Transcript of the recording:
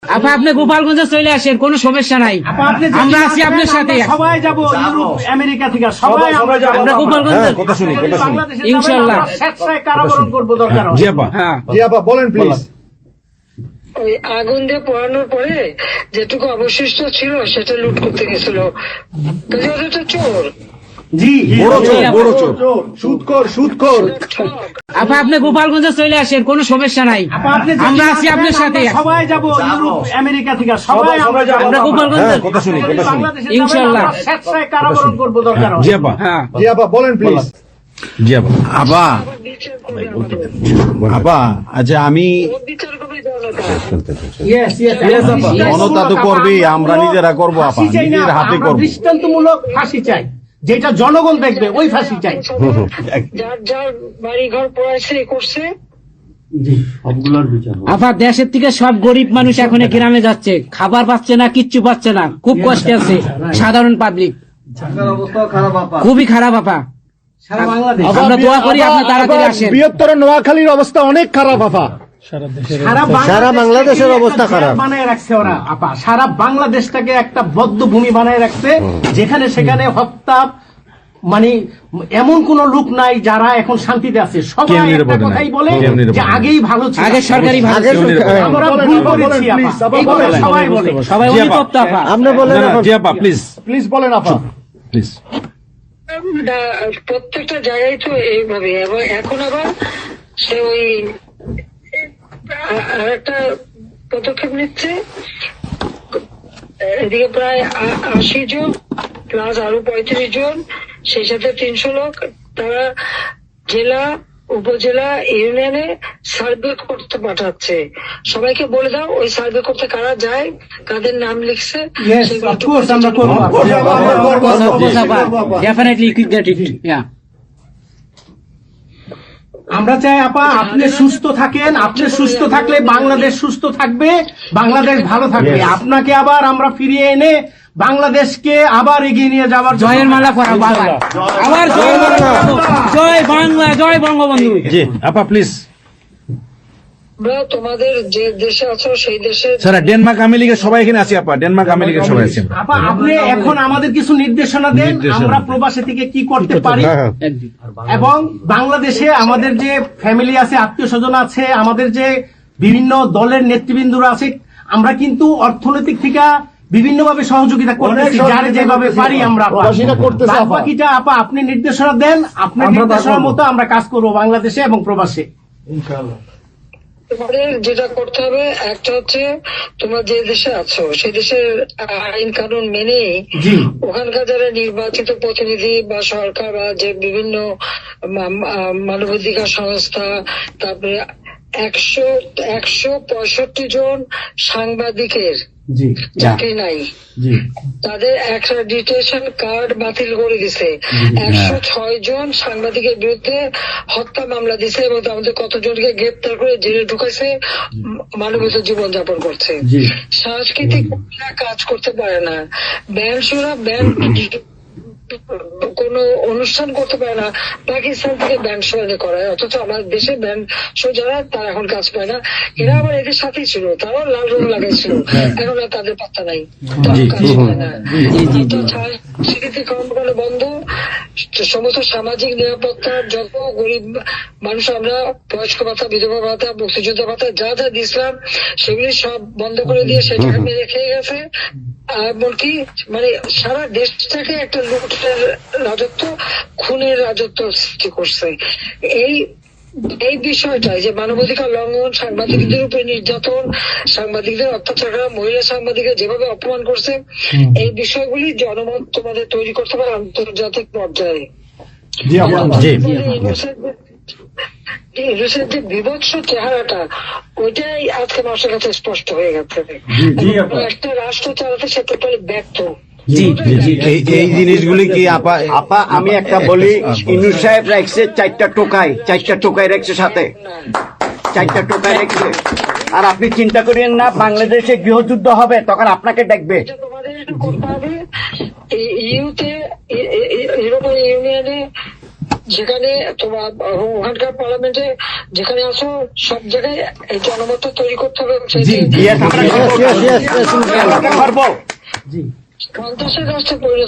আপা আপনি গোপালগঞ্জে চলে আসেন, কোনো সমস্যা নাই, আমরা আছি আপনার সাথে। সবাই যাবো ইউরোপ আমেরিকা থেকে, সবাই আমরা গোপালগঞ্জে কথা শুনি ইনশাআল্লাহ স্বেচ্ছায় কারাবরণ করবো দরকার হয়। জি আপা, হ্যাঁ জি আপা বলেন প্লিজ। ওই আগুন দিয়ে পোড়ানোর পরে যেটুকু অবশিষ্ট ছিল সেটা লুট করতে গেছিল, কাজে ওটা তো চোর। জি বড় চোর, বড় চোর, চোর, সুদখোর, সুদখোর। আপা আপনি গোপালগঞ্জে চলে আসেন, কোনো সমস্যা নাই, আমরা আছি আপনার সাথে। সবাই যাবো ইউরোপ আমেরিকা থেকে, সবাই আমরা গোপালগঞ্জে কথা শুনি ইনশাআল্লাহ স্বেচ্ছায় কারাবরণ করবো দরকার হয়। জি আপা, হ্যাঁ জি আপা বলেন প্লিজ। জি আপা, আপা আবার বিচার করবে আমাদের। আপা আচ্ছা আমি ওর বিচার করবে জনতা। Yes, yes, yes, আপা। জনতা তো করবেই, আমরা নিজেরা করবো আপা, ফাঁসি চাই না, নিজের হাতে আমরা করবো। দৃষ্টান্তমূলক ফাঁসি চাই, যেটা জনগণ দেখবে ওই ফাঁসি চাই। যার যার বাড়ি ঘর পড়াইছে করছে, আপা দেশের থেকে সব গরিব মানুষ এখন গ্রামে যাচ্ছে, খাবার পাচ্ছে না, কিচ্ছু পাচ্ছে না, খুব কষ্টে আছে সাধারণ পাবলিক, খুবই খারাপ আপা। সারা বাংলাদেশ, আমরা দোয়া করি আপনি তাড়াতাড়ি আসেন। বৃহত্তর নোয়াখালীর অবস্থা অনেক খারাপ আপা। সারা বাংলাদেশের অবস্থা খারাপ। বানায় রাখছে ওরা আপা, সারা বাংলাদেশটাকে একটা বদ্ধ ভূমি বানায় রাখছে, যেখানে সেখানে হত্যা, মানে এমন কোন লোক নাই যারা এখন শান্তিতে আছে। সবাই একটা কথাই বলে যে আগেই ভালো ছিল, আগে সরকারি ভালো ছিল। আমরা ভুল করেছি আপা, এই কথা সবাই বলে। সবাই অনুতপ্ত আপা। আপনি বলেন জি আপা প্লিজ প্লিজ বলেন আপা প্লিজ। প্রত্যেকটা জায়গায় তো এইভাবে। এবং এখন আবার সে ওই আর একটা পদক্ষেপ নিচ্ছে, এদিকে প্রায় 80 জন প্লাস আরো 35 জন, সেই সাথে 300 লোক, তারা জেলা উপজেলা ইউনিয়নে সার্ভে করতে পাঠাচ্ছে। সবাইকে বলে দাও ওই সার্ভে করতে কারা যায়, কাদের নাম লিখছে, Yes, of course, আমরা করবো। Definitely you could get it. Yeah. আমরা চাই আপা আপনি সুস্থ থাকেন, আপনি সুস্থ থাকলে বাংলাদেশ সুস্থ থাকবে, বাংলাদেশ ভালো থাকবে। আপনাকে আবার আমরা ফিরিয়ে এনে বাংলাদেশকে আবার এগিয়ে নিয়ে যাওয়ার জন্য জয়ের মালা পরাবো আবার, আবার জয়ের মালা পরাবো। জয় বাংলা, জয় বঙ্গবন্ধু। জি আপা প্লিজ। আমরা তোমাদের যে দেশে আছো সেই দেশে স্যার ডেনমার্ক আমেরিকা সবাই এখানে আছি আপা, ডেনমার্ক আমেরিকা সবাই আছি। আপা আপনি এখন আমাদের কিছু নির্দেশনা দেন, আমরা প্রবাসী থেকে কি করতে পারি, এবং বাংলাদেশে আমাদের যে ফ্যামিলি আছে, আত্মীয় স্বজন আছে, আমাদের যে বিভিন্ন দলের নেতৃবৃন্দরা আছে, আমরা কিন্তু অর্থনৈতিক থেকে বিভিন্ন ভাবে সহযোগিতা করতেছি, যার যেভাবে পারি আমরা। বাকিটা আপা আপনি নির্দেশনা দেন, আপনার নির্দেশনার মতো আমরা কাজ করবো বাংলাদেশে এবং প্রবাসে। তোমাদের যেটা করতে হবে, একটা হচ্ছে তোমরা যে দেশে আছো সেই দেশের আইন কানুন মেনে ওখানকার যারা নির্বাচিত প্রতিনিধি বা সরকার বা যে বিভিন্ন মানবাধিকার সংস্থা, তারপরে 165 জন সাংবাদিকের চাকরি নাই, তাদের অ্যাক্রেডিটেশন কার্ড বাতিল করে দিছে। 106 জন সাংবাদিকের বিরুদ্ধে হত্যা মামলা দিছে এবং আমাদের কতজনকে গ্রেপ্তার করে জেলে ঢুকাইছে, মানবিক জীবন যাপন করছে। সাংস্কৃতিক কাজ করতে পারে না, ব্যান্ড শোরা ব্যান্ড কোন অনুষ্ঠান করতে পারে না, পাকিস্তান থেকে ব্যান্ড শো এনে করায়, অথচ আমার দেশে ব্যান্ড শো যারা তারা এখন কাজ পায় না। এরা আবার এদের সাথেই ছিল, তারাও লাল রং লাগাইছিল, এখন আর তাদের পাত্তা নাই, কাজ পায় না। স্বীকৃতি কর্মকাণ্ড বন্ধ, সমস্ত সামাজিক নিরাপত্তার যত গরিব মানুষ আমরা বয়স্ক ভাতা, বিধবা ভাতা, মুক্তিযোদ্ধা ভাতা যা যা দিয়েছিলাম সেগুলি সব বন্ধ করে দিয়ে সেটা মেরে খেয়ে গেছে। এমনকি মানে সারা দেশটাকে একটা লুটের রাজত্ব, খুনের রাজত্ব সৃষ্টি করছে। এই বিষয়টাই যে মানবাধিকার লঙ্ঘন, সাংবাদিকদের উপরে নির্যাতন, সাংবাদিকদের অত্যাচার করা, মহিলা সাংবাদিকদের যেভাবে অপমান করছে, এই বিষয়গুলি জনমত তোমাদের তৈরি করতে পারে আন্তর্জাতিক পর্যায়ে। ইউনুসের যে বিভৎস চেহারাটা, ওইটাই আজকে মানুষের কাছে স্পষ্ট হয়ে গেছে। একটা রাষ্ট্র চালাতে সে টোটালি ব্যর্থ। এই জিনিসগুলি কি আপা? আপা আমি একটা বলি, ইনু সাহেব রাখছে 4টা টোকাই রাখছে, সাথে 4টা টোকাই রাখছে। আর আপনি চিন্তা করেন না বাংলাদেশে গৃহযুদ্ধ হবে, তখন আপনাকে দেখবে। তোমাদের করতে হবে ইউরোপীয় ইউনিয়নে যেখানে তোমার ওখানকার পার্লামেন্টে যেখানে আসো সব জায়গায় এই জনমত তৈরি করতে হবে। Yes, আমরা কি করবো? Yes, yes, yes, yes. আমরা পারবো। জি সন্ত্রাসের রাষ্ট্রে পরিণত